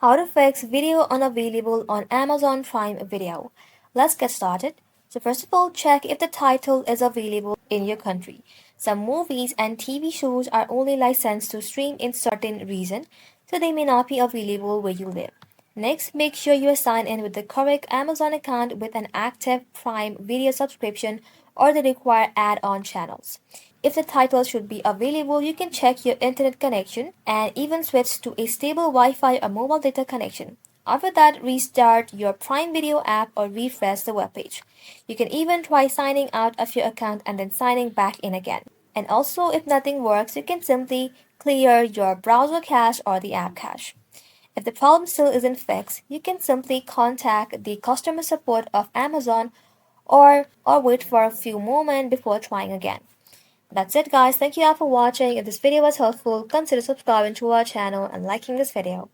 How to fix video unavailable on Amazon Prime Video. Let's get started. So first of all, check if the title is available in your country. Some movies and TV shows are only licensed to stream in certain region, so they may not be available where you live. Next, make sure you are signed in with the correct Amazon account with an active Prime Video subscription or the required add-on channels. If the title should be available, you can check your internet connection and even switch to a stable Wi-Fi or mobile data connection. After that, restart your Prime Video app or refresh the webpage. You can even try signing out of your account and then signing back in again. And also, if nothing works, you can simply clear your browser cache or the app cache. If the problem still isn't fixed, you can simply contact the customer support of Amazon or wait for a few moments before trying again. That's it guys, thank you all for watching. If this video was helpful, consider subscribing to our channel and liking this video.